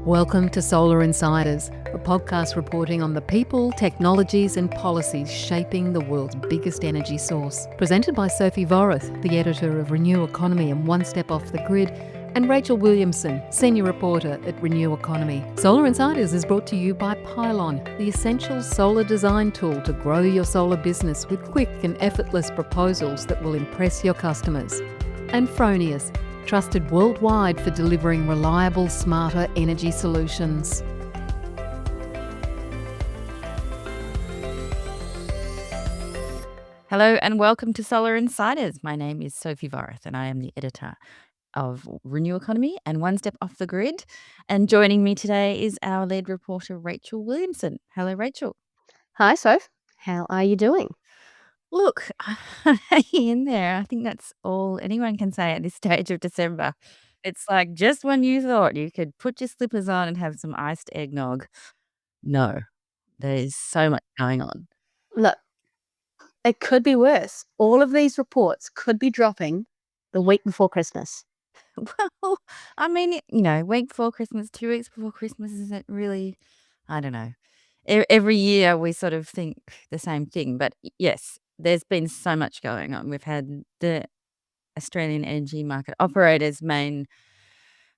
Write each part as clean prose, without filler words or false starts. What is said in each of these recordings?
Welcome to Solar Insiders, a podcast reporting on the people, technologies and policies shaping the world's biggest energy source. Presented by Sophie Vorath, the editor of Renew Economy and One Step Off the Grid, and Rachel Williamson, senior reporter at Renew Economy. Solar Insiders is brought to you by Pylon, the essential solar design tool to grow your solar business with quick and effortless proposals that will impress your customers. And Fronius, trusted worldwide for delivering reliable, smarter energy solutions. Hello and welcome to Solar Insiders. My name is Sophie Vorath and I am the editor of Renew Economy and One Step Off the Grid. And joining me today is our lead reporter, Rachel Williamson. Hello, Rachel. Hi, Soph. How are you doing? Look, hanging in there. I think that's all anyone can say at this stage of December. It's like just when you thought you could put your slippers on and have some iced eggnog. No, there is so much going on. Look, it could be worse. All of these reports could be dropping the week before Christmas. Well, I mean, week before Christmas, 2 weeks before Christmas, isn't really, I don't know. Every year we sort of think the same thing, but yes, there's been so much going on. We've had the Australian Energy Market Operator's main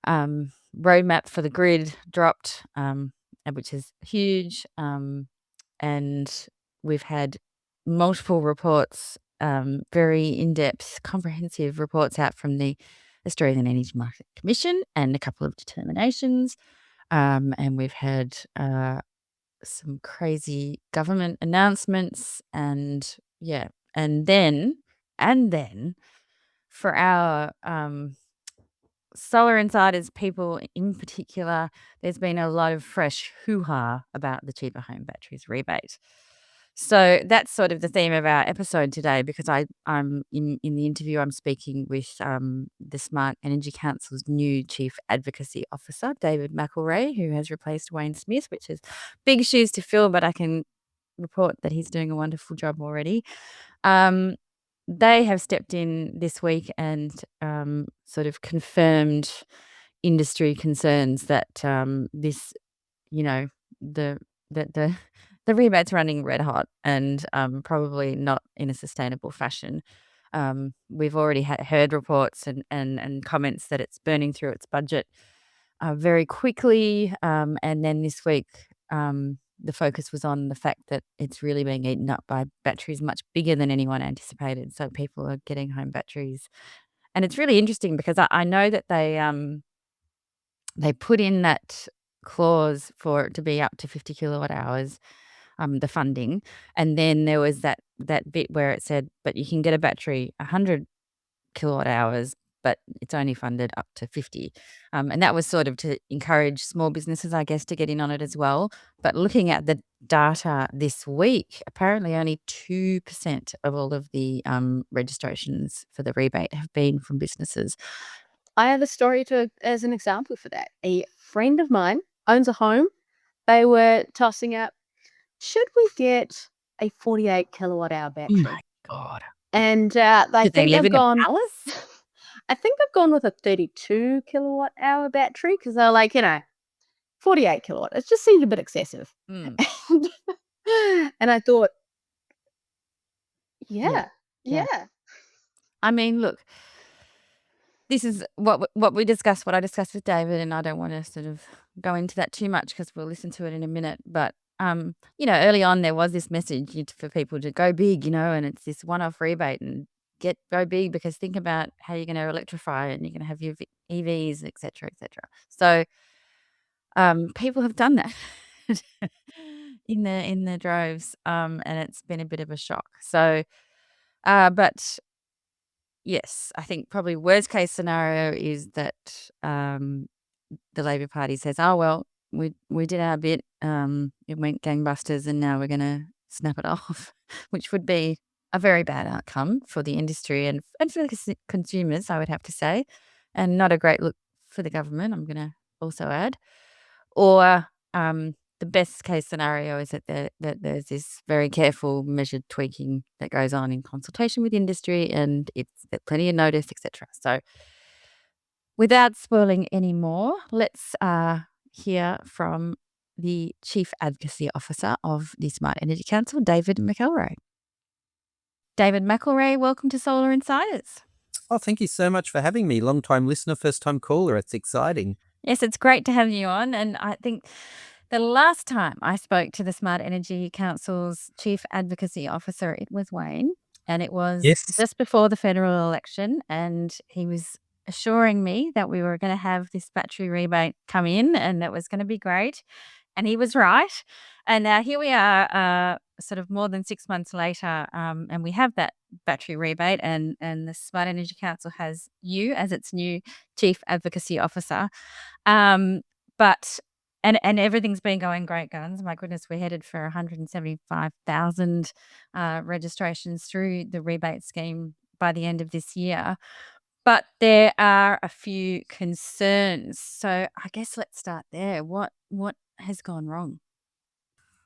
roadmap for the grid dropped, which is huge, and we've had multiple reports, very in-depth, comprehensive reports out from the Australian Energy Market Commission and a couple of determinations, and we've had some crazy government announcements and then for our Solar Insiders people in particular, there's been a lot of fresh hoo-ha about the cheaper home batteries rebate. So that's sort of the theme of our episode today, because I'm in the interview, I'm speaking with the Smart Energy Council's new Chief Advocacy Officer, David McElrea, who has replaced Wayne Smith, which is big shoes to fill, but I can report that he's doing a wonderful job already. They have stepped in this week and sort of confirmed industry concerns that this, the rebate's running red hot and probably not in a sustainable fashion. We've already heard reports and comments that it's burning through its budget very quickly. And then this week, the focus was on the fact that it's really being eaten up by batteries much bigger than anyone anticipated. So people are getting home batteries. And it's really interesting because I know that they put in that clause for it to be up to 50 kilowatt hours, the funding. And then there was that bit where it said, but you can get a battery 100 kilowatt hours, but it's only funded up to 50. And that was sort of to encourage small businesses, I guess, to get in on it as well. But looking at the data this week, apparently only 2% of all of the registrations for the rebate have been from businesses. I have a story as an example for that. A friend of mine owns a home. They were tossing up, should we get a 48 kilowatt hour battery? Oh my God. And Do they live in a palace? I think they've gone with a 32 kilowatt hour battery because they're like, 48 kilowatt. It just seemed a bit excessive. Mm. And I thought, Yeah. yeah. I mean, look, this is what we discussed, what I discussed with David, and I don't want to sort of go into that too much because we'll listen to it in a minute. But early on there was this message for people to go big, and it's this one-off rebate and go big, because think about how you're going to electrify and you're going to have your EVs, etc., etc. So people have done that in the droves, and it's been a bit of a shock. So, but yes, I think probably worst case scenario is that the Labor Party says, "Oh well, we did our bit. It went gangbusters, and now we're going to snap it off," which would be a very bad outcome for the industry and for the consumers, I would have to say, and not a great look for the government, I'm going to also add. Or the best case scenario is that there's this very careful, measured tweaking that goes on in consultation with industry, and it's plenty of notice, etc. So, without spoiling any more, let's hear from the Chief Advocacy Officer of the Smart Energy Council, David McElrea. David McElrea, welcome to Solar Insiders. Oh, thank you so much for having me. Long-time listener, first-time caller. It's exciting. Yes, it's great to have you on. And I think the last time I spoke to the Smart Energy Council's Chief Advocacy Officer, it was Wayne, and it was Yes. just before the federal election, and he was assuring me that we were going to have this battery rebate come in and that was going to be great. And he was right. And now here we are, sort of more than 6 months later, and we have that battery rebate, and the Smart Energy Council has you as its new Chief Advocacy Officer. But everything's been going great guns. My goodness, we're headed for 175,000 registrations through the rebate scheme by the end of this year. But there are a few concerns. So I guess let's start there. What has gone wrong?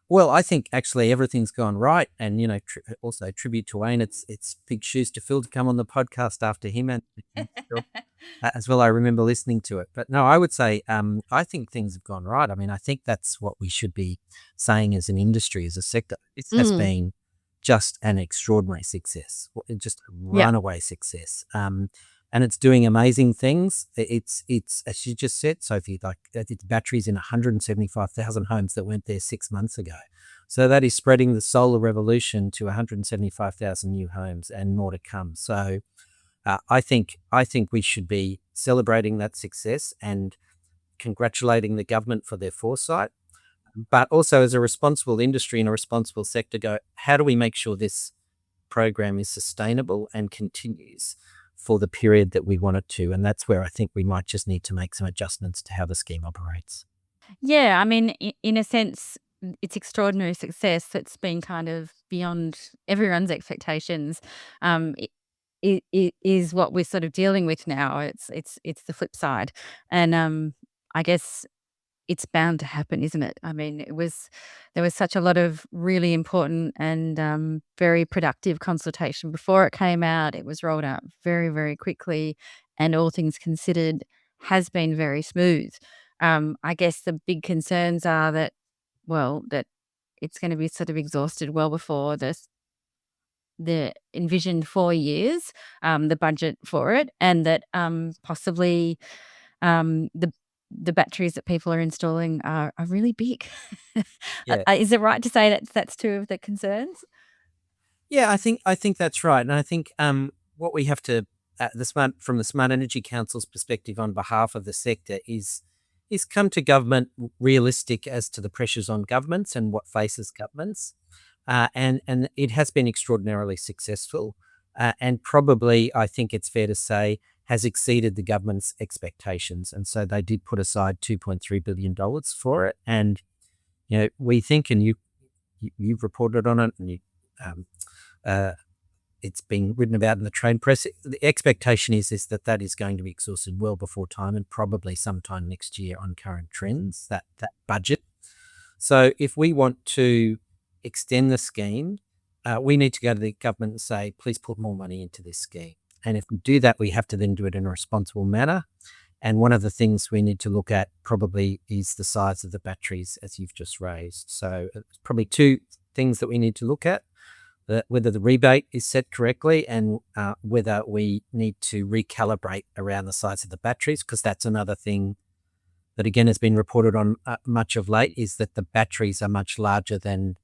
Well, I think actually everything's gone right, and also tribute to Wayne. It's big shoes to fill to come on the podcast after him, and as well. I remember listening to it, but no, I would say I think things have gone right. I mean, I think that's what we should be saying as an industry, as a sector. This has been just an extraordinary success, just a runaway success. And it's doing amazing things. It's as you just said, Sophie, like it's batteries in 175,000 homes that weren't there 6 months ago. So that is spreading the solar revolution to 175,000 new homes and more to come. So I think we should be celebrating that success and congratulating the government for their foresight, but also as a responsible industry and a responsible sector, go, how do we make sure this program is sustainable and continues for the period that we want it to? And that's where I think we might just need to make some adjustments to how the scheme operates. Yeah, I mean, in a sense, it's extraordinary success that's been kind of beyond everyone's expectations. It is what we're sort of dealing with now. It's the flip side, and I guess it's bound to happen, isn't it? I mean, there was such a lot of really important and very productive consultation before it came out. It was rolled out very, very quickly, and all things considered, has been very smooth. I guess the big concerns are that it's going to be sort of exhausted well before the envisioned 4 years, the budget for it, and that possibly the batteries that people are installing are really big. Yeah. Is it right to say that that's two of the concerns? Yeah, I think that's right, and I think what we have to from the Smart Energy Council's perspective on behalf of the sector is come to government realistic as to the pressures on governments and what faces governments, and it has been extraordinarily successful, and probably I think it's fair to say has exceeded the government's expectations, and so they did put aside $2.3 billion for it, and we think, and you've reported on it, and it's been written about in the trade press. The expectation is that is going to be exhausted well before time, and probably sometime next year on current trends, that budget. So if we want to extend the scheme, we need to go to the government and say, please put more money into this scheme. And if we do that, we have to then do it in a responsible manner. And one of the things we need to look at probably is the size of the batteries, as you've just raised. So it's probably two things that we need to look at. Whether the rebate is set correctly, and whether we need to recalibrate around the size of the batteries, because that's another thing that again has been reported on much of late, is that the batteries are much larger than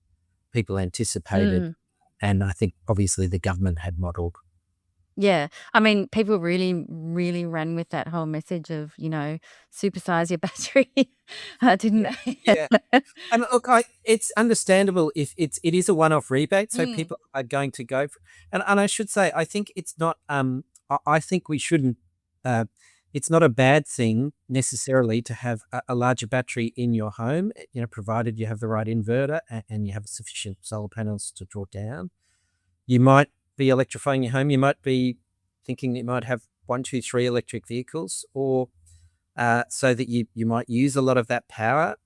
people anticipated. And I think obviously the government had modelled. Yeah. I mean, people really, really ran with that whole message of, supersize your battery, didn't they? Yeah. And look, it's understandable if it is a one-off rebate, so people are going to go for, and I should say, I think it's not, I think we shouldn't, it's not a bad thing necessarily to have a larger battery in your home, provided you have the right inverter and you have sufficient solar panels to draw down. You might be electrifying your home. You might be thinking you might have 1, 2, 3 electric vehicles, or so that you might use a lot of that power.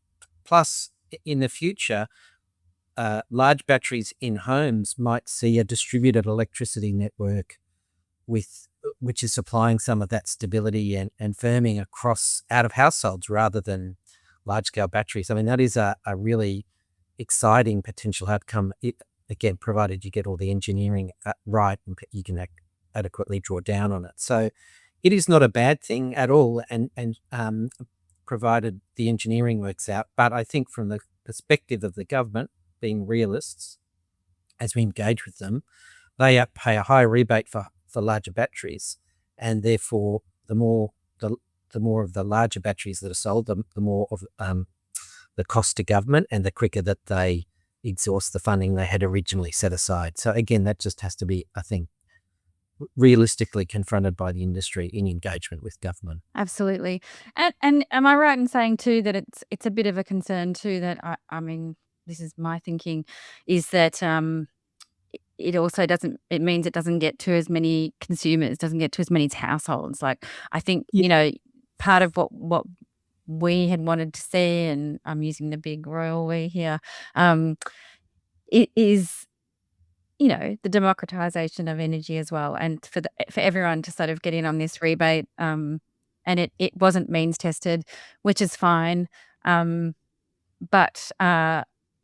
Plus, in the future, large batteries in homes might see a distributed electricity network which is supplying some of that stability and firming across out of households, rather than large-scale batteries. I mean, that is a really exciting potential outcome, again, provided you get all the engineering right and you can adequately draw down on it. So it is not a bad thing at all, and provided the engineering works out. But I think from the perspective of the government, being realists, as we engage with them, they pay a higher rebate for larger batteries, and therefore the more of the larger batteries that are sold, the more of the cost to government, and the quicker that they exhaust the funding they had originally set aside. So again, that just has to be, I think, realistically confronted by the industry in engagement with government. Absolutely. And am I right in saying too that it's a bit of a concern too that I mean, this is my thinking, is that it also doesn't, it means it doesn't get to as many consumers, doesn't get to as many households. Like, I think, Yeah. you know, part of what we had wanted to see, and I'm using the big royal we here, it is, you know, the democratization of energy as well, and for everyone to sort of get in on this rebate. And it wasn't means tested, which is fine. But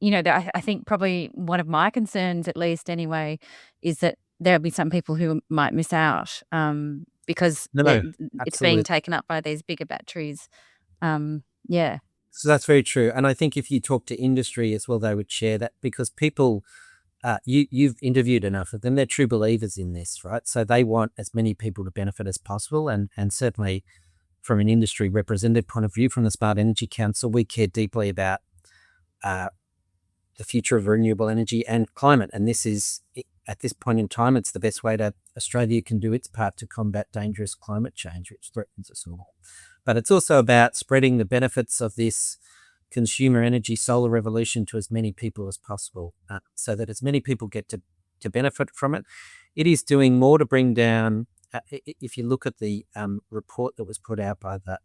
you know, I think probably one of my concerns, at least anyway, is that there'll be some people who might miss out because No, it's being absolutely. taken up by these bigger batteries. Yeah. So that's very true. And I think if you talk to industry as well, they would share that, because people, you've interviewed enough of them, they're true believers in this, right? So they want as many people to benefit as possible. And certainly from an industry representative point of view, from the Smart Energy Council, we care deeply about the future of renewable energy and climate. And this is, at this point in time, it's the best way that Australia can do its part to combat dangerous climate change, which threatens us all. But it's also about spreading the benefits of this consumer energy solar revolution to as many people as possible, so that as many people get to benefit from it. It is doing more to bring down, if you look at the report that was put out by the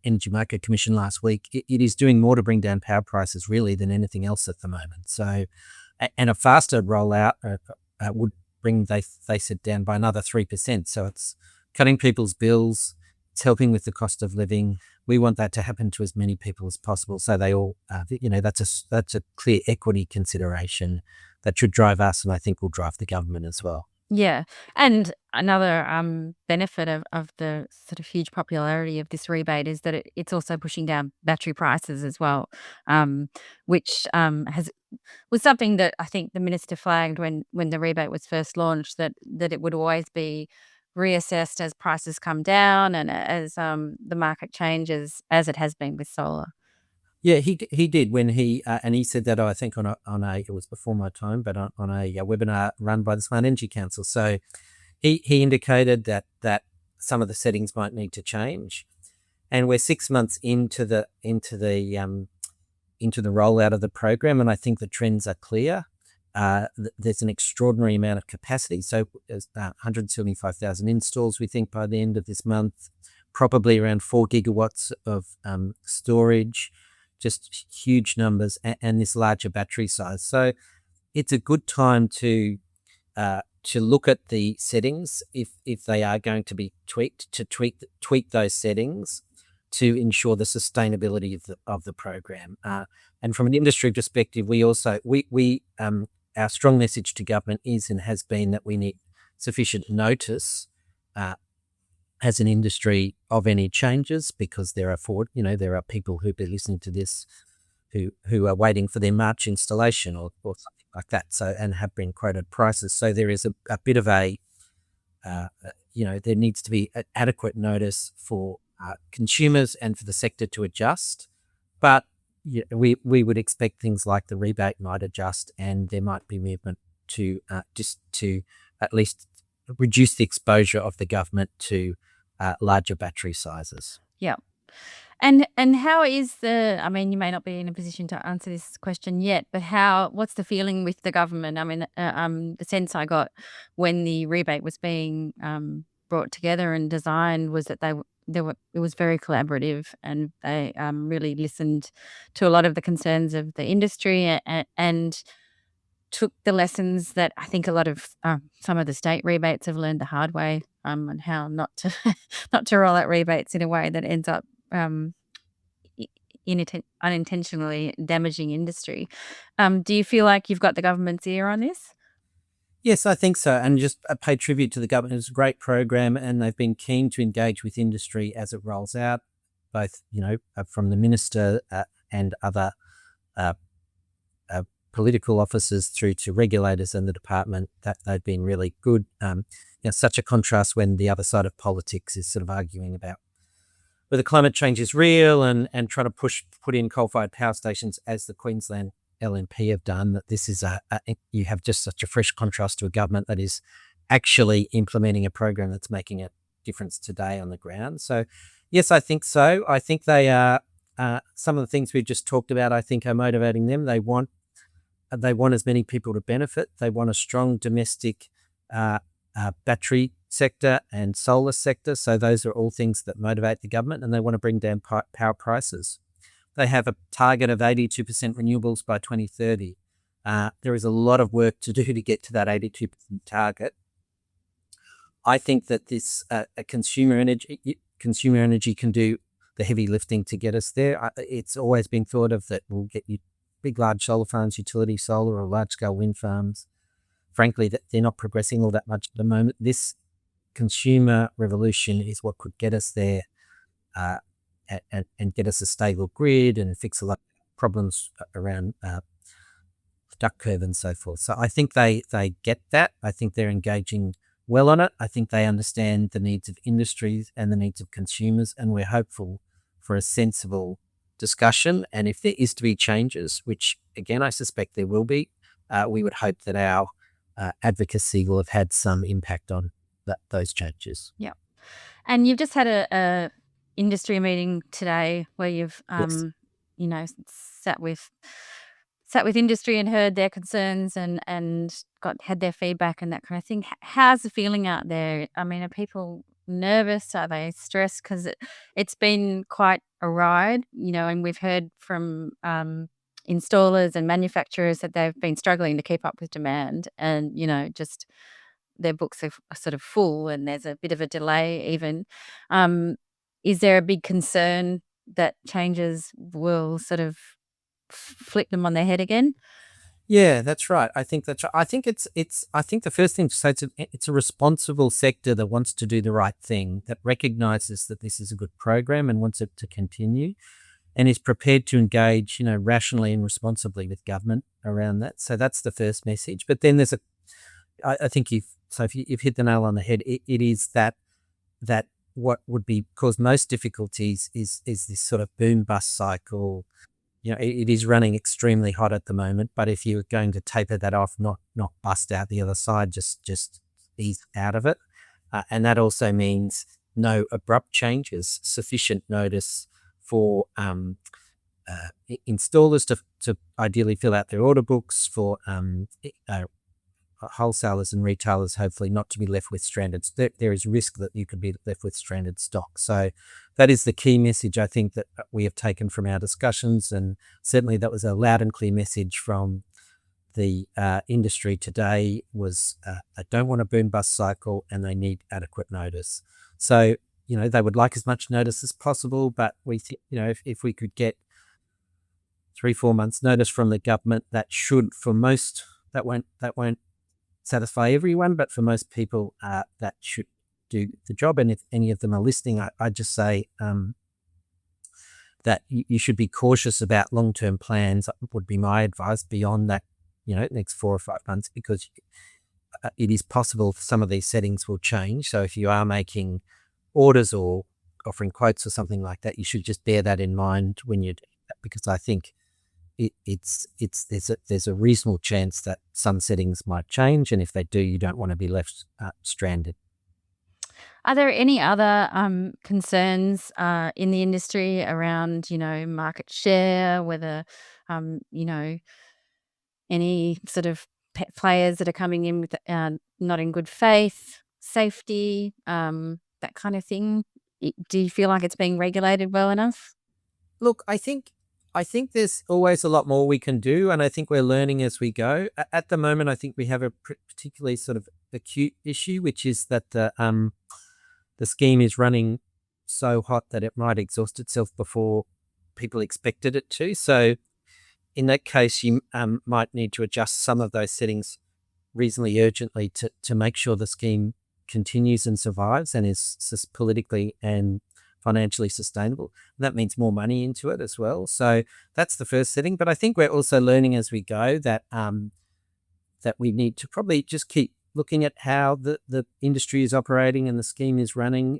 Energy Market Commission last week, it is doing more to bring down power prices really than anything else at the moment. So, and a faster rollout would bring, they said, down by another 3%. So it's cutting people's bills, it's helping with the cost of living. We want that to happen to as many people as possible, so they all, you know, that's a clear equity consideration that should drive us, and I think will drive the government as well. Yeah. And another benefit of the sort of huge popularity of this rebate is that it's also pushing down battery prices as well, which was something that I think the minister flagged when the rebate was first launched, that it would always be reassessed as prices come down and as the market changes, as it has been with solar. Yeah, he did when he and he said that, I think on a it was before my time, but on a webinar run by the Smart Energy Council. So he indicated that some of the settings might need to change, and we're 6 months into the rollout of the program, and I think the trends are clear. There's an extraordinary amount of capacity. So 175,000 installs, we think, by the end of this month, probably around 4 gigawatts of storage, just huge numbers, and this larger battery size. So it's a good time to look at the settings, if they are going to be tweaked, to tweak those settings to ensure the sustainability of the program. And from an industry perspective, we also our strong message to government is and has been that we need sufficient notice as an industry of any changes, because there are people who've been listening to this who are waiting for their March installation or something like that. So, and have been quoted prices. So there is a bit of there needs to be adequate notice for consumers and for the sector to adjust. But we would expect things like the rebate might adjust, and there might be movement to just to at least reduce the exposure of the government to larger battery sizes. Yeah. And how is I mean, you may not be in a position to answer this question yet, but what's the feeling with the government? I mean, the sense I got when the rebate was being brought together and designed was that it was very collaborative, and they really listened to a lot of the concerns of the industry and took the lessons that I think a lot of some of the state rebates have learned the hard way, and how not to roll out rebates in a way that ends up unintentionally damaging industry. Do you feel like you've got the government's ear on this? Yes, I think so. And just pay tribute to the government. It's a great program, and they've been keen to engage with industry as it rolls out, both, from the minister and other uh, political officers through to regulators and the department. That they've been really good. Such a contrast when the other side of politics is sort of arguing about whether climate change is real and trying to put in coal-fired power stations, as the Queensland LNP have done. That this is you have just such a fresh contrast to a government that is actually implementing a program that's making a difference today on the ground. So yes, I think so. I think they are some of the things we've just talked about, I think, are motivating them. They want as many people to benefit. They want a strong domestic battery sector and solar sector. So those are all things that motivate the government, and they want to bring down power prices. They have a target of 82% renewables by 2030. There is a lot of work to do to get to that 82% target. I think that this consumer energy can do the heavy lifting to get us there. It's always been thought of that we'll get you big, large solar farms, utility solar or large-scale wind farms. Frankly, that they're not progressing all that much at the moment. This consumer revolution is what could get us there and get us a stable grid and fix a lot of problems around duck curve and so forth. So I think they get that. I think they're engaging well on it. I think they understand the needs of industries and the needs of consumers, and we're hopeful for a sensible discussion. And if there is to be changes, which again I suspect there will be, we would hope that our advocacy will have had some impact on those changes. Yeah. And you've just had a industry meeting today where you've Yes. sat with industry and heard their concerns and had their feedback and that kind of thing. How's the feeling out there? I mean, are people nervous? Are they stressed? Because it's been quite a ride, and we've heard from installers and manufacturers that they've been struggling to keep up with demand, and just their books are sort of full, and there's a bit of a delay even. Is there a big concern that changes will sort of flip them on their head again? Yeah, that's right. I think that's right. I think I think the first thing to say, it's a responsible sector that wants to do the right thing, that recognizes that this is a good program and wants it to continue, and is prepared to engage, rationally and responsibly with government around that. So that's the first message. But then there's I think you've hit the nail on the head. It is that what would cause most difficulties is this sort of boom bust cycle. It is running extremely hot at the moment, but if you're going to taper that off, not bust out the other side, just ease out of it. And that also means no abrupt changes, sufficient notice for installers to ideally fill out their order books, for wholesalers and retailers hopefully not to be left with stranded. There is risk that you could be left with stranded stock. So that is the key message I think that we have taken from our discussions, and certainly that was a loud and clear message from the industry today. Was they don't want a boom bust cycle, and they need adequate notice. So they would like as much notice as possible, but we think if we could get 3-4 months notice from the government, that should, for most, that won't satisfy everyone, but for most people, that should do the job. And if any of them are listening, I just say that you should be cautious about long-term plans, would be my advice, beyond that, next 4 or 5 months, because it is possible some of these settings will change. So if you are making orders or offering quotes or something like that, you should just bear that in mind when you do that, because I think there's a reasonable chance that some settings might change, and if they do, you don't want to be left stranded. Are there any other concerns in the industry around, market share, whether, any sort of players that are coming in with not in good faith, safety, that kind of thing? Do you feel like it's being regulated well enough? Look, I think there's always a lot more we can do, and I think we're learning as we go. At the moment, I think we have a particularly sort of acute issue, which is that the scheme is running so hot that it might exhaust itself before people expected it to. So in that case, you might need to adjust some of those settings reasonably urgently to make sure the scheme continues and survives and is politically and financially sustainable. And that means more money into it as well. So that's the first setting. But I think we're also learning as we go that that we need to probably just keep looking at how the industry is operating and the scheme is running.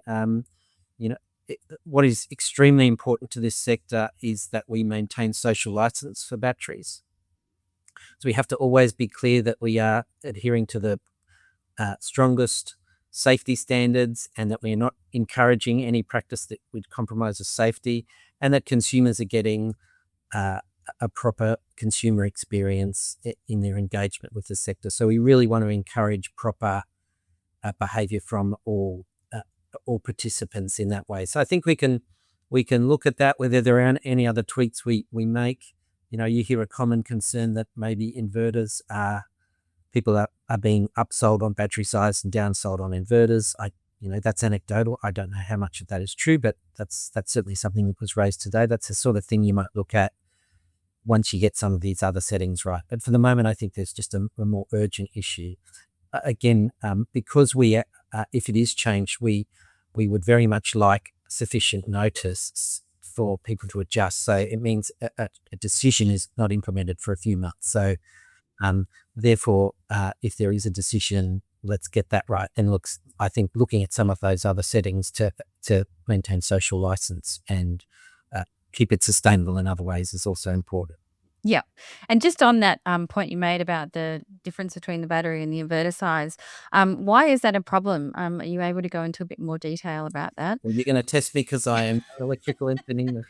What is extremely important to this sector is that we maintain social license for batteries. So we have to always be clear that we are adhering to the strongest safety standards and that we are not encouraging any practice that would compromise the safety, and that consumers are getting a proper consumer experience in their engagement with the sector. So we really want to encourage proper behaviour from all participants in that way. So I think we can look at that, whether there are any other tweaks we make. You hear a common concern that maybe inverters people are being upsold on battery size and downsold on inverters. That's anecdotal. I don't know how much of that is true, but that's certainly something that was raised today. That's the sort of thing you might look at once you get some of these other settings right. But for the moment, I think there's just a more urgent issue. Again, because if it is changed, we would very much like sufficient notice for people to adjust. So it means a decision is not implemented for a few months. So therefore, if there is a decision, let's get that right. And I think looking at some of those other settings to maintain social license and keep it sustainable in other ways is also important. Yeah. And just on that point you made about the difference between the battery and the inverter size, why is that a problem? Are you able to go into a bit more detail about that? Well, you're going to test me because I am an electrical engineer.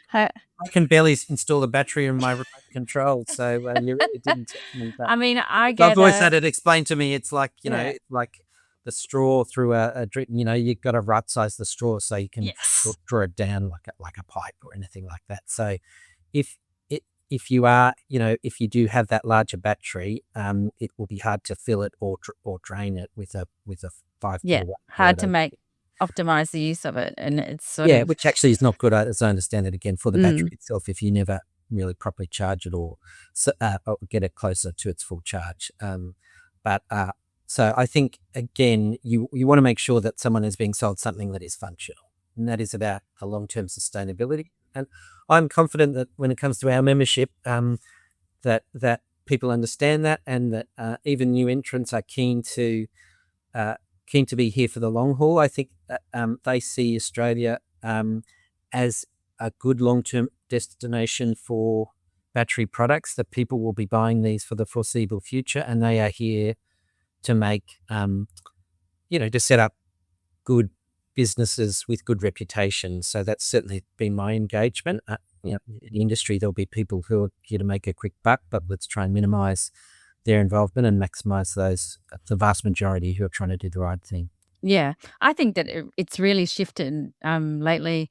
How- I can barely install a battery in my remote control, so you really didn't test me. But I mean, I I've get always had it explained to me. It's like Yeah. it's like the straw through a drink. You've got to right size the straw so you can Yes. draw it down like a pipe or anything like that. So if you do have that larger battery, it will be hard to fill it or drain it with a 5 kilowatt. Hard to optimize the use of it, and it's sort of which actually is not good, as I understand it, again, for the battery itself, if you never really properly charge it or get it closer to its full charge. So I think, again, you want to make sure that someone is being sold something that is functional, and that is about a long-term sustainability. And I'm confident that when it comes to our membership, that people understand that, and that even new entrants are keen to be here for the long haul. I think they see Australia as a good long-term destination for battery products, that people will be buying these for the foreseeable future, and they are here to make, to set up good businesses with good reputation. So that's certainly been my engagement. In the industry, there'll be people who are here to make a quick buck, but let's try and minimise their involvement and maximise the vast majority who are trying to do the right thing. Yeah, I think that it's really shifted lately.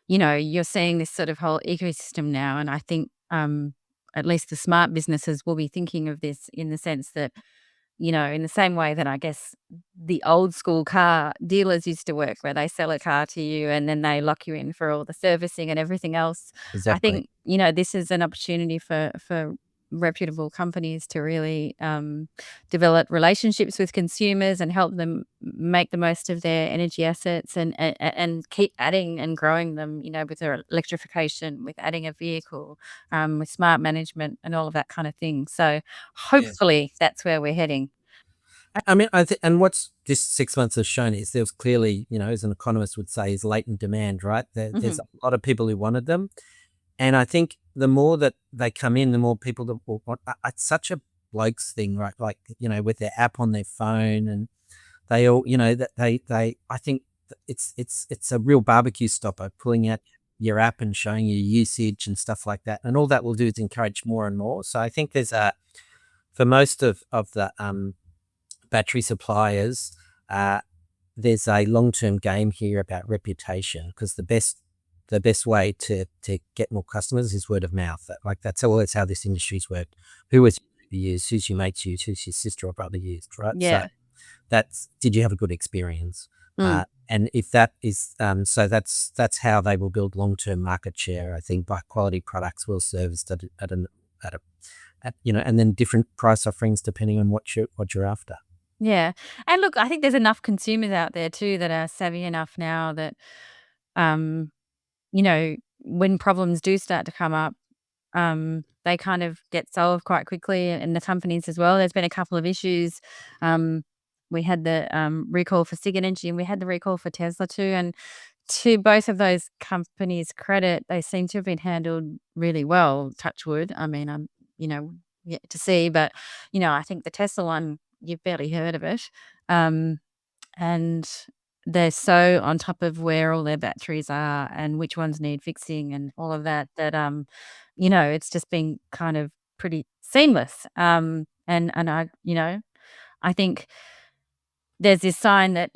You're seeing this sort of whole ecosystem now, and I think at least the smart businesses will be thinking of this in the sense that, in the same way that I guess the old school car dealers used to work, where they sell a car to you and then they lock you in for all the servicing and everything else. Exactly. I think, this is an opportunity for reputable companies to really develop relationships with consumers and help them make the most of their energy assets and keep adding and growing them, with their electrification, with adding a vehicle, with smart management and all of that kind of thing. So hopefully that's where we're heading. I mean, and what's this 6 months has shown is there's clearly, as an economist would say, is latent demand, right? There's a lot of people who wanted them. And I think the more that they come in, the more people that will want. It's such a blokes thing, right? Like, with their app on their phone, and they all, that they. I think it's a real barbecue stopper, pulling out your app and showing you usage and stuff like that. And all that will do is encourage more and more. So I think there's for most of the battery suppliers, there's a long-term game here about reputation, because the best way to get more customers is word of mouth. That's how this industry's worked. Who was you used, who's your mates used, who's your sister or brother used, right? Yeah. So did you have a good experience? And if that is so, that's how they will build long-term market share. I think by quality products will serviced at and then different price offerings depending on what you're after. Yeah. And look, I think there's enough consumers out there too that are savvy enough now that, when problems do start to come up, they kind of get solved quite quickly, and the companies as well. There's been a couple of issues. We had the recall for Sig Energy, and we had the recall for Tesla too. And to both of those companies' credit, they seem to have been handled really well. Touch wood. I mean, I'm yet to see, but I think the Tesla one, you've barely heard of it, and they're so on top of where all their batteries are and which ones need fixing and all of that it's just been kind of pretty seamless. And I think there's this sign that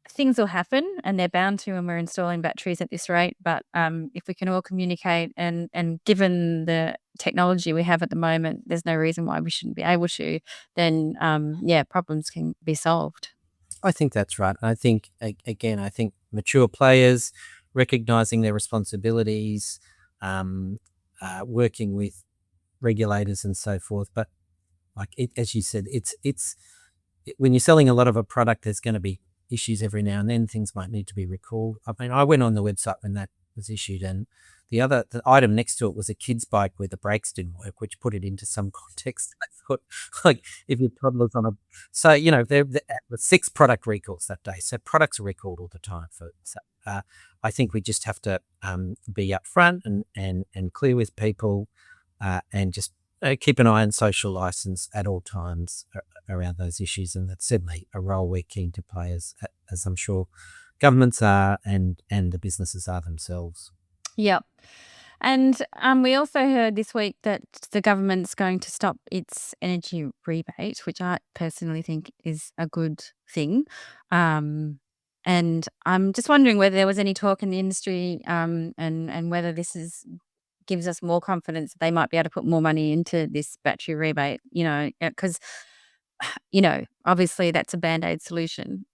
things will happen, and they're bound to, and we're installing batteries at this rate. But if we can all communicate, and given the technology we have at the moment, there's no reason why we shouldn't be able to, then problems can be solved. I think that's right. I think, again, mature players recognizing their responsibilities, working with regulators and so forth. But as you said, it's when you're selling a lot of a product, there's going to be issues every now and then. Things might need to be recalled. I mean, I went on the website when that was issued, and the item next to it was a kid's bike where the brakes didn't work, which put it into some context. I thought, if your toddler's on there were 6 product recalls that day. So products are recalled all the time. I think we just have to be upfront and clear with people, and just keep an eye on social license at all times around those issues. And that's certainly a role we're keen to play, as I'm sure governments are and the businesses are themselves. Yep. And we also heard this week that the government's going to stop its energy rebate, which I personally think is a good thing. And I'm just wondering whether there was any talk in the industry, and whether this gives us more confidence that they might be able to put more money into this battery rebate, because, obviously that's a Band-Aid solution,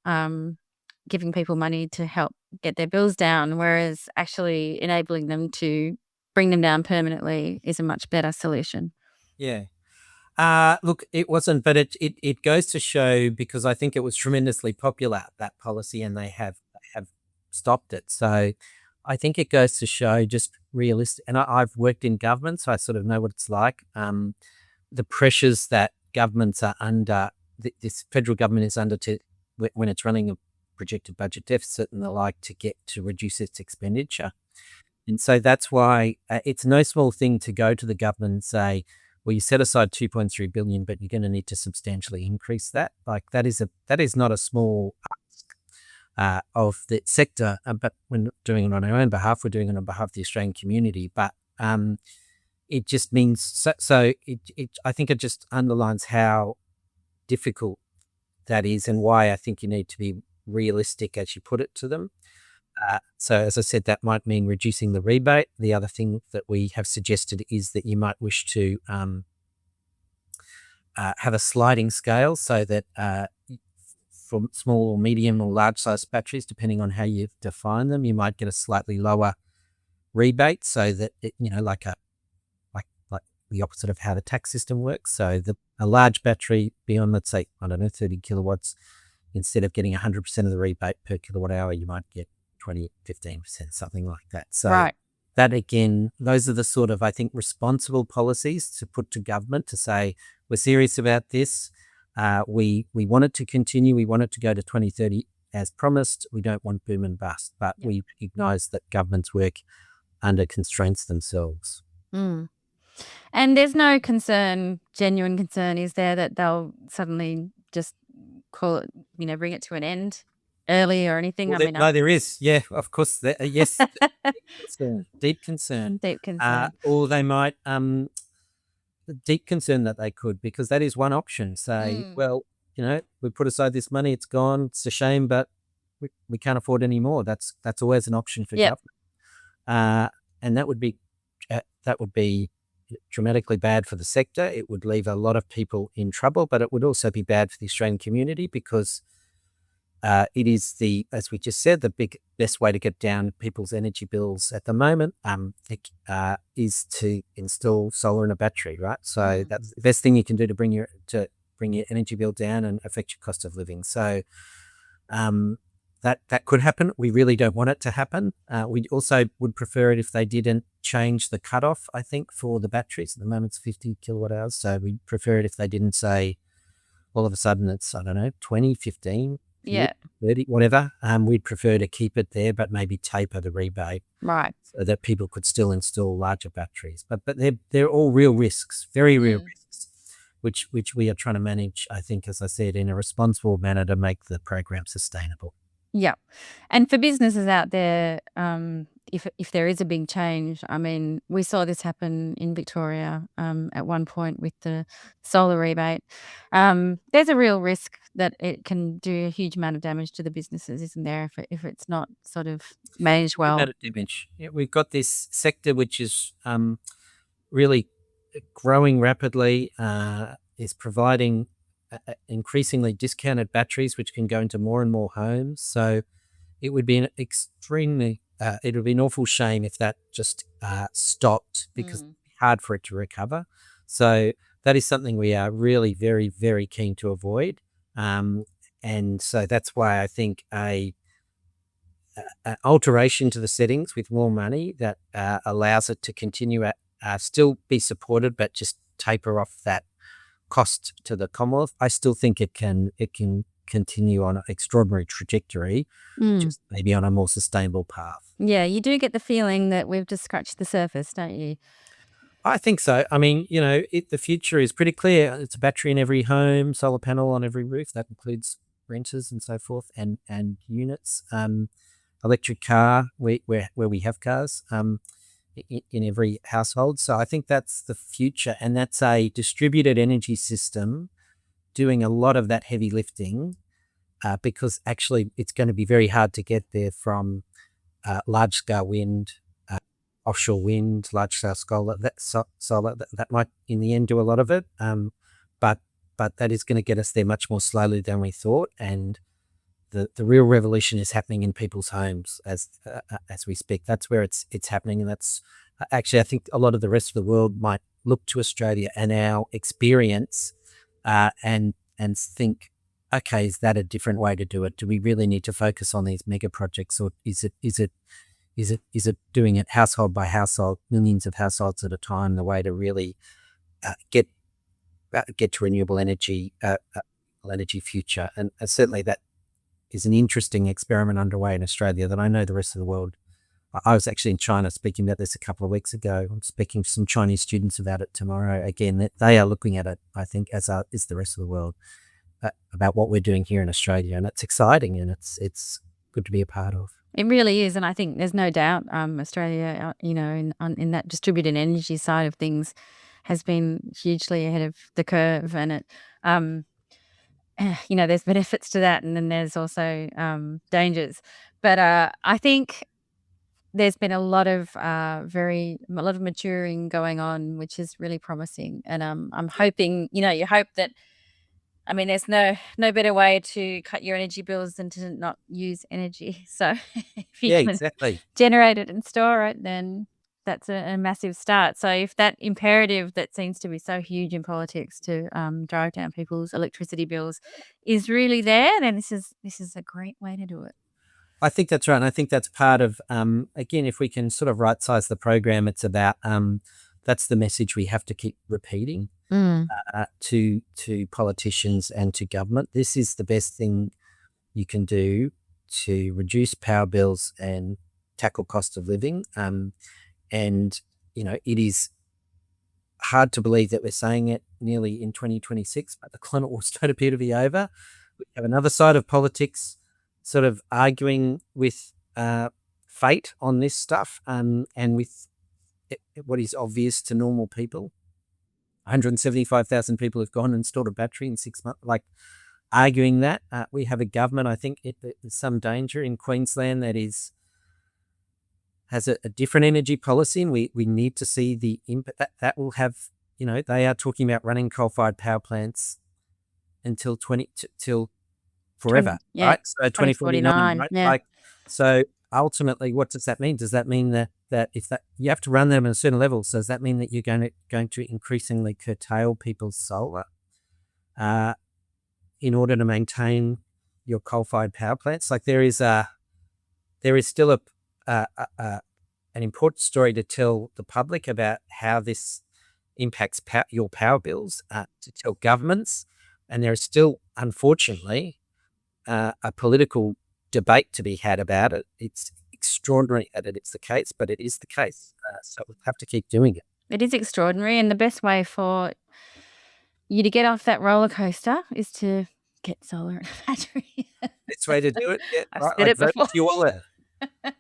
giving people money to help get their bills down, whereas actually enabling them to bring them down permanently is a much better solution. Yeah. Look, it wasn't, but it goes to show, because I think it was tremendously popular, that policy, and they have stopped it. So I think it goes to show just realistic, and I've worked in government, so I sort of know what it's like. The pressures that governments are under, this federal government is under when it's running a projected budget deficit and the like, to reduce its expenditure. And so that's why it's no small thing to go to the government and say, well, you set aside $2.3 billion, but you're going to need to substantially increase that. That is not a small ask of the sector, but we're not doing it on our own behalf. We're doing it on behalf of the Australian community. But it just means so. I think it just underlines how difficult that is, and why I think you need to be realistic as you put it to them. So as I said, that might mean reducing the rebate. The other thing that we have suggested is that you might wish to have a sliding scale, so that for small or medium or large size batteries, depending on how you define them, you might get a slightly lower rebate, so that like the opposite of how the tax system works. So a large battery beyond, let's say, 30 kilowatts, instead of getting 100% of the rebate per kilowatt hour, you might get 20, 15%, something like that. So right. That, again, those are the sort of, I think, responsible policies to put to government to say, we're serious about this. We want it to continue. We want it to go to 2030 as promised. We don't want boom and bust, but we recognise that governments work under constraints themselves. Mm. And there's no genuine concern, is there, that they'll suddenly just call it, bring it to an end early or anything? Well, no, there is. Yeah, of course. Yes, deep concern. Deep concern. Or they might, the deep concern that they could, because that is one option. Say, well, we put aside this money, it's gone, it's a shame, but we can't afford any more. That's always an option for government. And that would be dramatically bad for the sector. It would leave a lot of people in trouble, but it would also be bad for the Australian community, because it is as we just said, the best way to get down people's energy bills at the moment is to install solar and a battery, right? So that's the best thing you can do to bring your energy bill down and affect your cost of living. So that could happen. We really don't want it to happen. We also would prefer it if they didn't change the cutoff, I think, for the batteries. At the moment it's 50 kilowatt hours. So we'd prefer it if they didn't say all of a sudden it's, I don't know, 20, 15, Yeah. 30, whatever. We'd prefer to keep it there, but maybe taper the rebate Right. so that people could still install larger batteries. But they're all real risks, very real risks, which we are trying to manage, I think, as I said, in a responsible manner to make the program sustainable. Yeah. And for businesses out there, if there is a big change, I mean, we saw this happen in Victoria at one point with the solar rebate. There's a real risk that it can do a huge amount of damage to the businesses, isn't there, if it's not sort of managed well? Amount of damage. Yeah, we've got this sector which is really growing rapidly, is providing increasingly discounted batteries, which can go into more and more homes. So it would be it would be an awful shame if that just stopped, because it's hard for it to recover. So that is something we are really very, very keen to avoid. And so that's why I think a alteration to the settings with more money that allows it to continue still be supported, but just taper off that cost to the Commonwealth. I still think it can continue on an extraordinary trajectory, just maybe on a more sustainable path. Yeah, you do get the feeling that we've just scratched the surface, don't you? I think so. I mean, the future is pretty clear. It's a battery in every home, solar panel on every roof. That includes renters and so forth, and units. Electric car where we have cars. In every household. So I think that's the future, and that's a distributed energy system doing a lot of that heavy lifting, because actually it's going to be very hard to get there from large-scale wind, offshore wind, large-scale solar. That might in the end do a lot of it, but that is going to get us there much more slowly than we thought, and the real revolution is happening in people's homes as we speak. That's where it's happening, and that's actually, I think a lot of the rest of the world might look to Australia and our experience and think, okay, is that a different way to do it? Do we really need to focus on these mega projects, or is it doing it household by household, millions of households at a time, the way to really get to renewable energy future? And certainly that is an interesting experiment underway in Australia that I know the rest of the world. I was actually in China speaking about this a couple of weeks ago. I'm speaking to some Chinese students about it tomorrow. Again, that they are looking at it, I think, as is the rest of the world, about what we're doing here in Australia, and it's exciting, and it's good to be a part of. It really is, and I think there's no doubt Australia, in that distributed energy side of things, has been hugely ahead of the curve, and it. There's benefits to that, and then there's also dangers. But I think there's been a lot of maturing going on, which is really promising. And I'm hoping, you hope that. I mean, there's no better way to cut your energy bills than to not use energy. So if you can exactly generate it and store it, then that's a massive start. So if that imperative that seems to be so huge in politics to drive down people's electricity bills is really there, then this is a great way to do it. I think that's right, and I think that's part of again, if we can sort of right size the program, it's about that's the message we have to keep repeating to politicians and to government. This is the best thing you can do to reduce power bills and tackle cost of living. And it is hard to believe that we're saying it nearly in 2026, but the climate wars don't appear to be over. We have another side of politics sort of arguing with fate on this stuff, and with what is obvious to normal people. 175,000 people have gone and installed a battery in 6 months, arguing that. We have a government, I think there's some danger in Queensland that has a different energy policy, and we need to see the impact that will have. They are talking about running coal-fired power plants until forever, yeah, right? So 2049, 2049. right? Yeah. Like, so ultimately, what does that mean? Does that mean that if that you have to run them at a certain level? So does that mean that you're going to increasingly curtail people's solar in order to maintain your coal-fired power plants? Like, there is still an important story to tell the public about how this impacts your power bills, to tell governments, and there is still, unfortunately, a political debate to be had about it. It's extraordinary that it's the case, but it is the case. So we'll have to keep doing it. It is extraordinary, and the best way for you to get off that roller coaster is to get solar and a battery. Best way to do it, yeah, I've right, said like it vote before. with your wallet.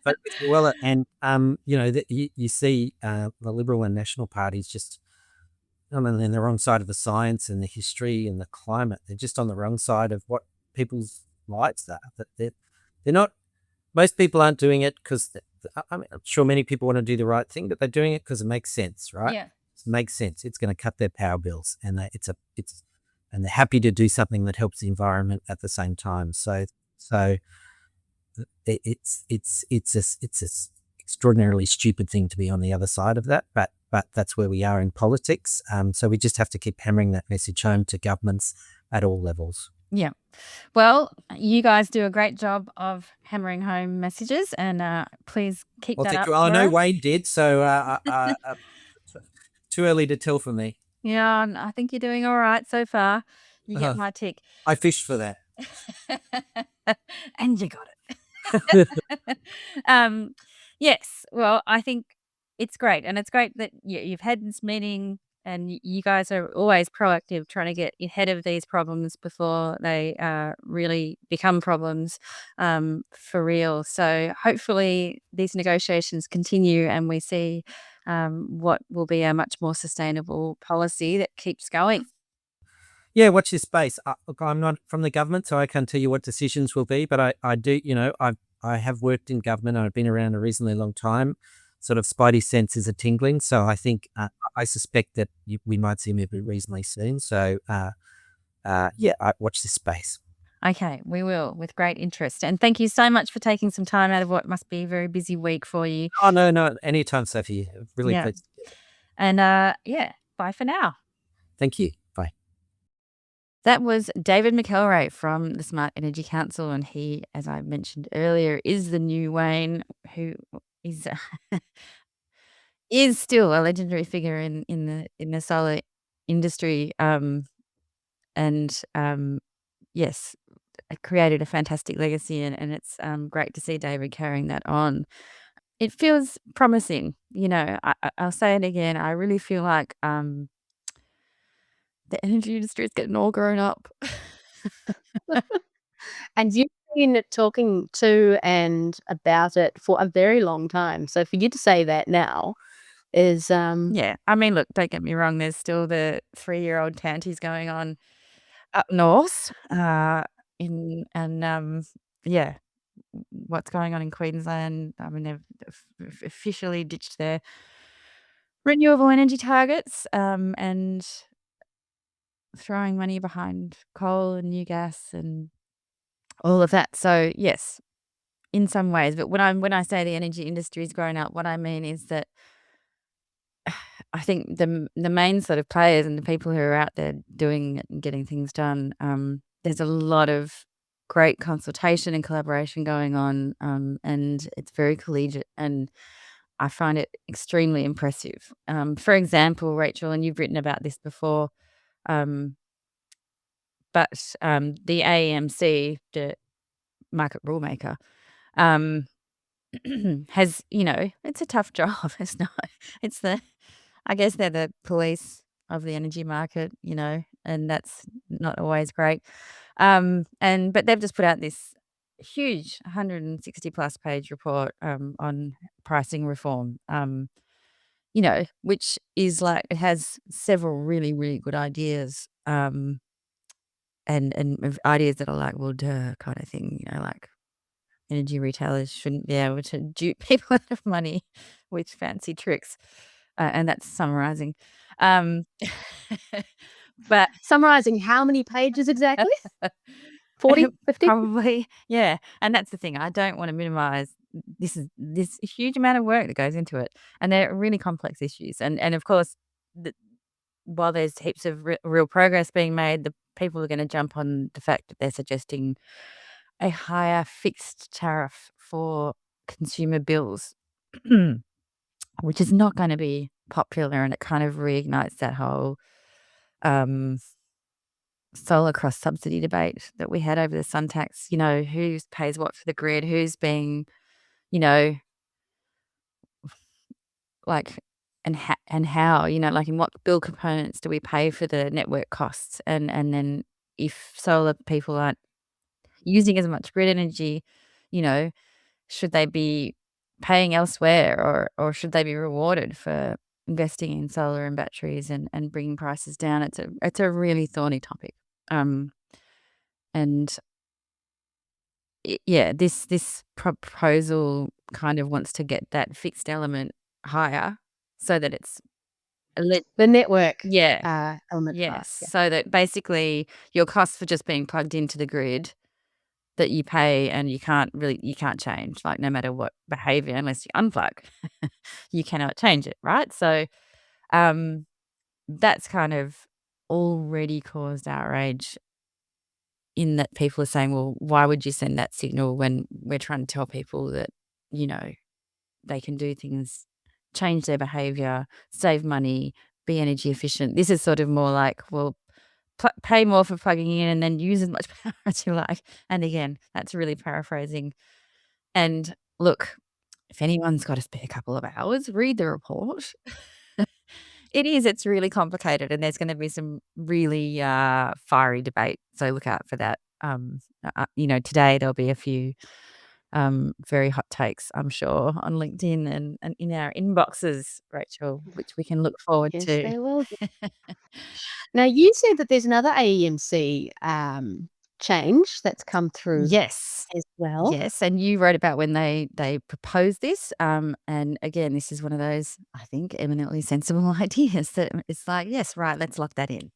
Vote with your wallet. And you see the Liberal and National parties just on the wrong side of the science and the history and the climate. They're just on the wrong side of what people's lives are. That they're not. Most people aren't doing it because I'm sure many people want to do the right thing, but they're doing it because it makes sense, right? Yeah. It makes sense. It's going to cut their power bills, and and they're happy to do something that helps the environment at the same time. So it's this extraordinarily stupid thing to be on the other side of that, but that's where we are in politics. So we just have to keep hammering that message home to governments at all levels. Yeah. Well, you guys do a great job of hammering home messages, and please keep Well, that thank up. you. I know for us. Wayne did, so too early to tell for me. Yeah, I think you're doing all right so far. You get Uh, my tick. I fished for that. And you got it. Yes. Well, I think it's great. And it's great that you've had this meeting and you guys are always proactive trying to get ahead of these problems before they really become problems for real. So hopefully these negotiations continue and we see what will be a much more sustainable policy that keeps going. Yeah, watch this space. Look, I'm not from the government, so I can't tell you what decisions will be, but I do, I have worked in government. I've been around a reasonably long time. Sort of spidey senses are tingling. So I think, I suspect that we might see movement reasonably soon. So, I watch this space. Okay, we will with great interest. And thank you so much for taking some time out of what must be a very busy week for you. Oh, no, anytime, Sophie. Really Yeah. pleased. And bye for now. Thank you. Bye. That was David McElrea from the Smart Energy Council, and he, as I mentioned earlier, is the new Wayne, who is is still a legendary figure in the solar industry. Yes, created a fantastic legacy, and it's great to see David carrying that on. It feels promising, I'll say it again. I really feel like the energy industry is getting all grown up. And you've been talking to and about it for a very long time. So for you to say that now is Yeah, I mean, look, don't get me wrong. There's still the 3-year-old tanties going on up north, yeah, what's going on in Queensland. I mean, they've officially ditched their renewable energy targets, and throwing money behind coal and new gas and all of that. So yes, in some ways, but when I say the energy industry is growing up, what I mean is that I think the main sort of players and the people who are out there doing it and getting things done, there's a lot of great consultation and collaboration going on, and it's very collegiate, and I find it extremely impressive. For example, Rachel, and you've written about this before, but the AEMC, the market rule maker, has, it's a tough job. It's not. I guess they're the police of the energy market, and that's not always great. But they've just put out this huge 160 plus page report on pricing reform, which is like, it has several really, really good ideas, and ideas that are like, well, duh, kind of thing, like energy retailers shouldn't be able to dupe people out of money with fancy tricks. And that's summarizing. But summarizing how many pages exactly? 40, 50? Probably, yeah. And that's the thing. I don't want to minimize this huge amount of work that goes into it, and they're really complex issues. And of course, while there's heaps of real progress being made, the people are going to jump on the fact that they're suggesting a higher fixed tariff for consumer bills, which is not going to be popular, and it kind of reignites that whole solar cross subsidy debate that we had over the sun tax. Who pays what for the grid, who's being, like, and how, like in what bill components do we pay for the network costs, and then if solar people aren't using as much grid energy, should they be paying elsewhere, or should they be rewarded for investing in solar and batteries and bringing prices down? It's a really thorny topic. And this proposal kind of wants to get that fixed element higher so that it's The network yeah. element Yes. price. Yeah. So that basically your costs for just being plugged into the grid that you pay, and you can't change, like, no matter what behavior, unless you unplug, you cannot change it, right? So that's kind of already caused outrage, in that people are saying, well, why would you send that signal when we're trying to tell people that, they can do things, change their behavior, save money, be energy efficient? This is sort of more like, well, pay more for plugging in and then use as much power as you like. And again, that's really paraphrasing. And look, if anyone's got a spare couple of hours, read the report. It's really complicated, and there's going to be some really fiery debate. So look out for that. Today there'll be a few very hot takes, I'm sure, on LinkedIn and in our inboxes, Rachel, which we can look forward Yes, to. they will. Now, you said that there's another AEMC change that's come through Yes. as well. Yes, and you wrote about when they proposed this, and again, this is one of those, I think, eminently sensible ideas that it's like, yes, right, let's lock that in.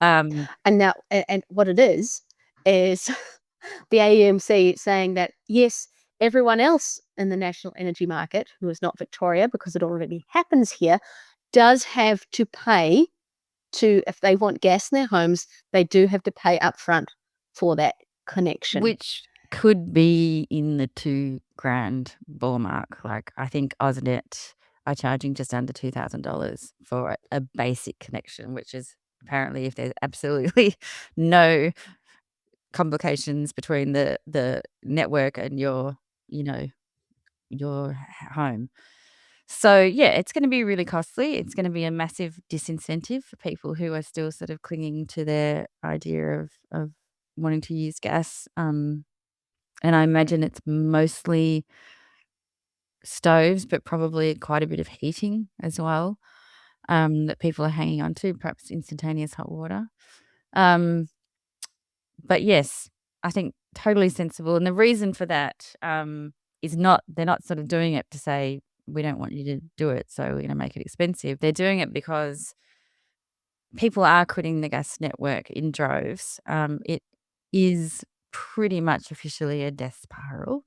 And now, and what it is the AEMC saying that, yes, everyone else in the national energy market who is not Victoria, because it already happens here, does have to pay if they want gas in their homes, they do have to pay upfront for that connection. Which could be in the $2,000 ballpark. Like, I think AusNet are charging just under $2,000 for a basic connection, which is apparently, if there's absolutely no complications between the network and your home. So yeah, it's going to be really costly. It's going to be a massive disincentive for people who are still sort of clinging to their idea of wanting to use gas. And I imagine it's mostly stoves, but probably quite a bit of heating as well, that people are hanging on to, perhaps instantaneous hot water. But yes, I think totally sensible. And the reason for that is they're not sort of doing it to say, we don't want you to do it, so we're going to make it expensive. They're doing it because people are quitting the gas network in droves. It is pretty much officially a death spiral.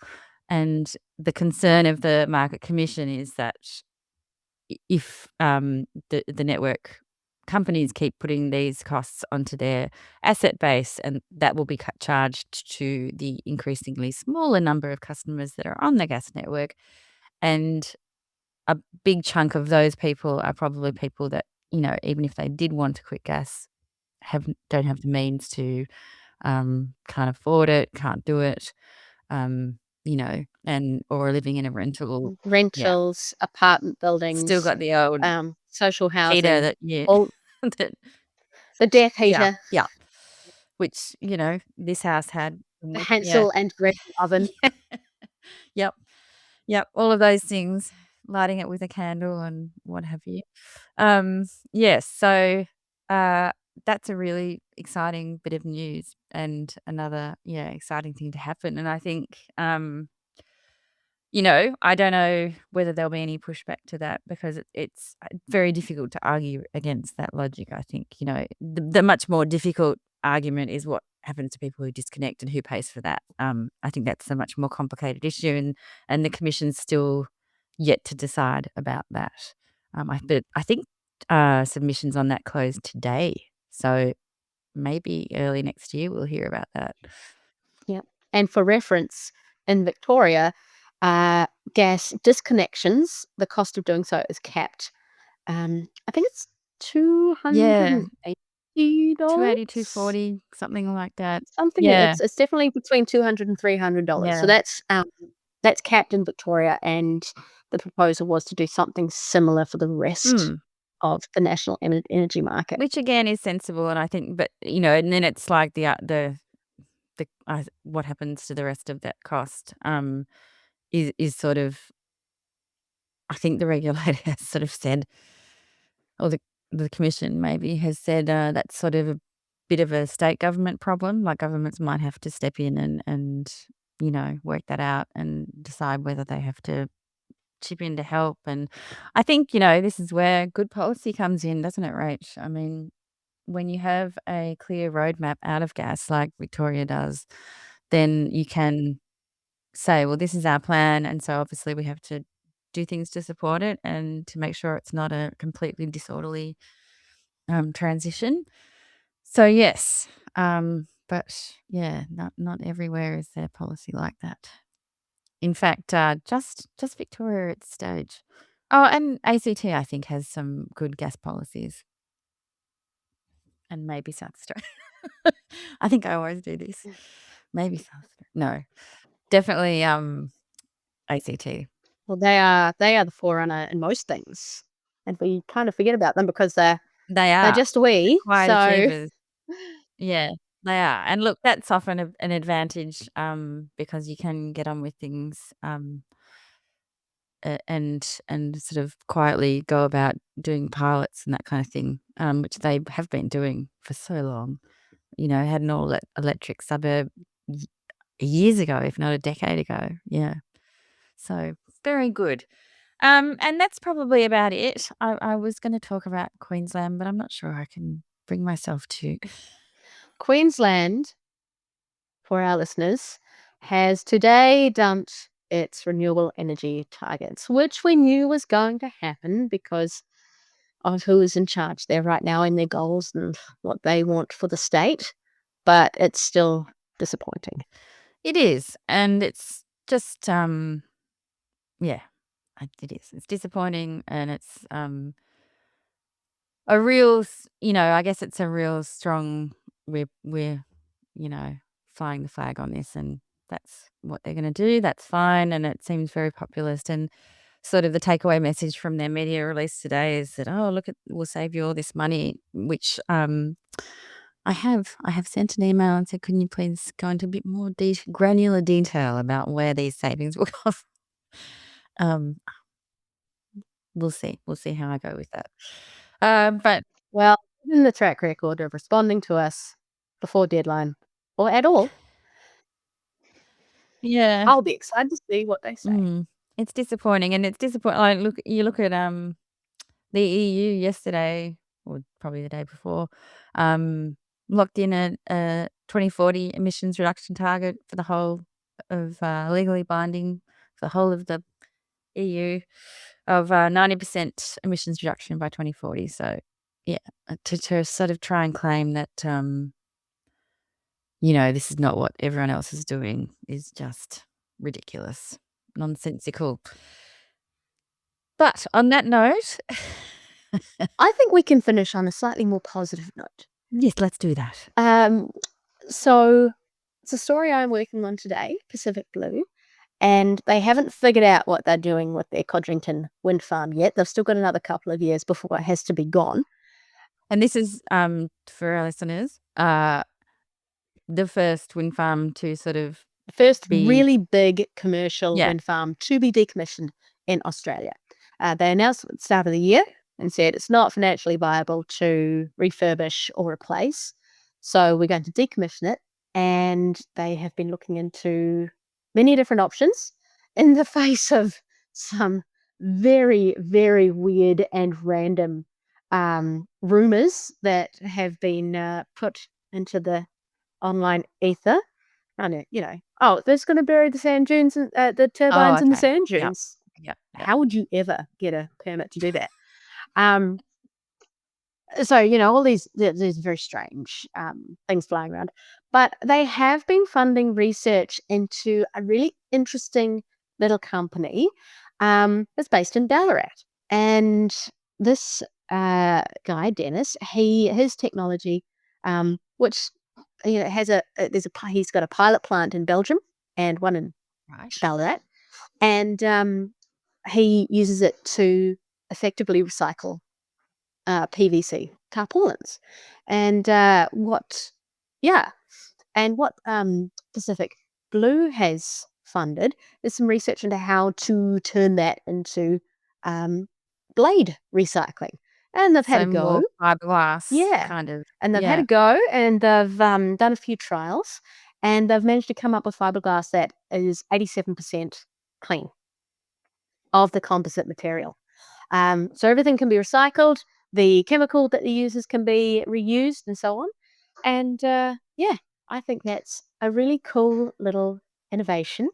And the concern of the Market Commission is that if the network companies keep putting these costs onto their asset base, and that will be charged to the increasingly smaller number of customers that are on the gas network. And a big chunk of those people are probably people that, even if they did want to quit gas, don't have the means to, can't afford it, can't do it, and or are living in a rental. Rentals, apartment buildings, Still got the old social housing, heater that the death heater, yeah, which this house had. the Hansel and Gretel oven. Yep, all of those things, lighting it with a candle and what have you. Yes, so that's a really exciting bit of news, and another exciting thing to happen. And I think I don't know whether there'll be any pushback to that, because it's very difficult to argue against that logic. I think the much more difficult argument is what happens to people who disconnect and who pays for that. I think that's a much more complicated issue, and the Commission's still yet to decide about that. But I think submissions on that close today, so maybe early next year we'll hear about that. Yep. And for reference, in Victoria, gas disconnections, the cost of doing so is capped. I think it's $280. 280, 240, something like that. Something. Yeah. It's definitely between $200 and $300. So Yeah. that's capped in Victoria, and the proposal was to do something similar for the rest of the national energy market. Which again is sensible, and I think, but and then it's like the what happens to the rest of that cost is sort of, I think the regulator has sort of said, or the Commission maybe has said, that's sort of a bit of a state government problem. Like governments might have to step in and work that out and decide whether they have to chip in to help. And I think this is where good policy comes in, doesn't it, Rach? I mean, when you have a clear roadmap out of gas like Victoria does, then you can say, well, this is our plan, and so obviously we have to do things to support it and to make sure it's not a completely disorderly transition. So yes, but yeah, not everywhere is there policy like that. In fact, just Victoria at this stage. Oh, and ACT I think has some good gas policies, and maybe South Australia. I think I always do this. Maybe South Australia. No, definitely ACT. Well, they are the forerunner in most things, and we kind of forget about them because they're just we. Quiet So achievers. Yeah, they are. And look, that's often an advantage because you can get on with things and sort of quietly go about doing pilots and that kind of thing, which they have been doing for so long. Had an all electric suburb years ago, if not a decade ago. Yeah. So very good. And that's probably about it. I was going to talk about Queensland, but I'm not sure I can bring myself to. Queensland, for our listeners, has today dumped its renewable energy targets, which we knew was going to happen because of who is in charge there right now and their goals and what they want for the state. But it's still disappointing. It is, and it's just yeah, it is. It's disappointing, and it's a real, I guess it's a real strong. We're flying the flag on this, and that's what they're going to do. That's fine, and it seems very populist. And sort of the takeaway message from their media release today is that, oh, look, we'll save you all this money, which I have sent an email and said, can you please go into a bit more granular detail about where these savings will come from? We'll see. We'll see how I go with that. But well, in the track record of responding to us before deadline or at all, yeah, I'll be excited to see what they say. It's disappointing, and it's disappointing. Like, you look at the EU yesterday, or probably the day before, locked in a 2040 emissions reduction target for the whole of legally binding for the whole of the EU of 90% emissions reduction by 2040. So yeah, to sort of try and claim that this is not what everyone else is doing is just ridiculous, nonsensical. But on that note, I think we can finish on a slightly more positive note. Yes, let's do that. So it's a story I'm working on today, Pacific Blue, and they haven't figured out what they're doing with their Codrington wind farm yet. They've still got another couple of years before it has to be gone. And this is, for our listeners, the first wind farm to sort of first really big commercial wind farm to be decommissioned in Australia. They announced at the start of the year and said it's not financially viable to refurbish or replace, so we're going to decommission it. And they have been looking into many different options in the face of some very, very weird and random rumours that have been put into the online ether. I know, oh, that's going to bury the sand dunes and the turbines in the okay. sand Yep. dunes. Yep. How would you ever get a permit to do that? So, all these very strange things flying around. But they have been funding research into a really interesting little company that's based in Ballarat. And this guy, Dennis, his technology, which he's got a pilot plant in Belgium and one in Right. Ballarat, and he uses it to effectively recycle PVC tarpaulins. And what Pacific Blue has funded is some research into how to turn that into blade recycling. And they've had a So go. more fiberglass Yeah. kind of. And they've had a go, and they've done a few trials, and they've managed to come up with fiberglass that is 87% clean of the composite material. So everything can be recycled. The chemical that it uses can be reused and so on. And I think that's a really cool little innovation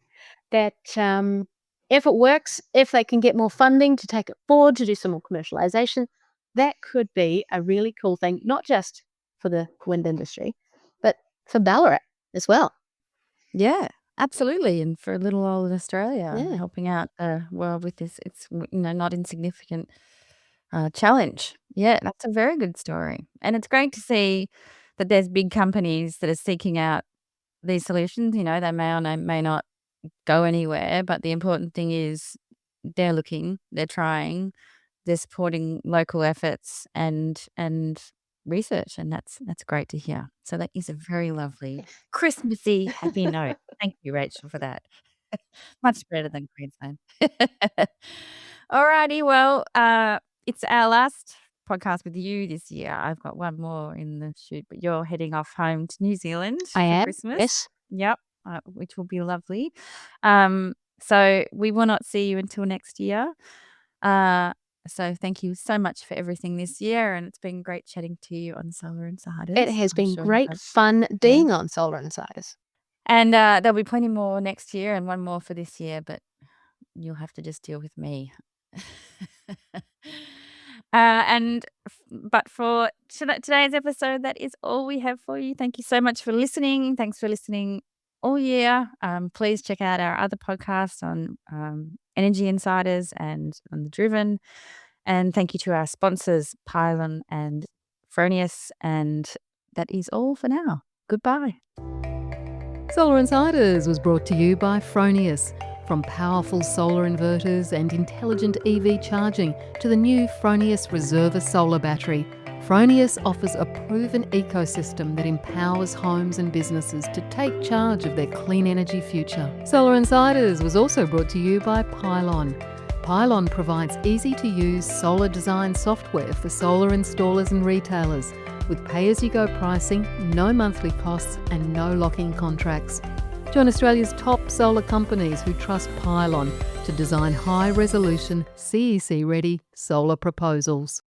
that if it works, if they can get more funding to take it forward, to do some more commercialization, that could be a really cool thing, not just for the wind industry, but for Ballarat as well. Yeah, absolutely. And for little old Australia, Yeah. helping out the world with this, it's not insignificant challenge. Yeah, that's a very good story. And it's great to see that there's big companies that are seeking out these solutions. They may or may not go anywhere, but the important thing is they're looking, they're trying, they're supporting local efforts and research, and that's great to hear. So that is a very lovely Christmassy happy note. Thank you, Rachel, for that. Much better than Queensland. Alrighty, well, it's our last podcast with you this year. I've got one more in the shoot, but you're heading off home to New Zealand I for am. Christmas. Yes. Yep, which will be lovely. So we will not see you until next year. So thank you so much for everything this year, and it's been great chatting to you on Solar Insiders. It has I'm been sure great fun being on Solar Insiders. And there'll be plenty more next year and one more for this year, but you'll have to just deal with me. But for today's episode, that is all we have for you. Thank you so much for listening. Thanks for listening all year. Please check out our other podcasts on Energy Insiders and on The Driven. And thank you to our sponsors, Pylon and Fronius. And that is all for now. Goodbye. Solar Insiders was brought to you by Fronius. From powerful solar inverters and intelligent EV charging to the new Fronius Reserva solar battery, Fronius offers a proven ecosystem that empowers homes and businesses to take charge of their clean energy future. Solar Insiders was also brought to you by Pylon. Pylon provides easy-to-use solar design software for solar installers and retailers, with pay-as-you-go pricing, no monthly costs and no lock-in contracts. Join Australia's top solar companies who trust Pylon to design high-resolution, CEC-ready solar proposals.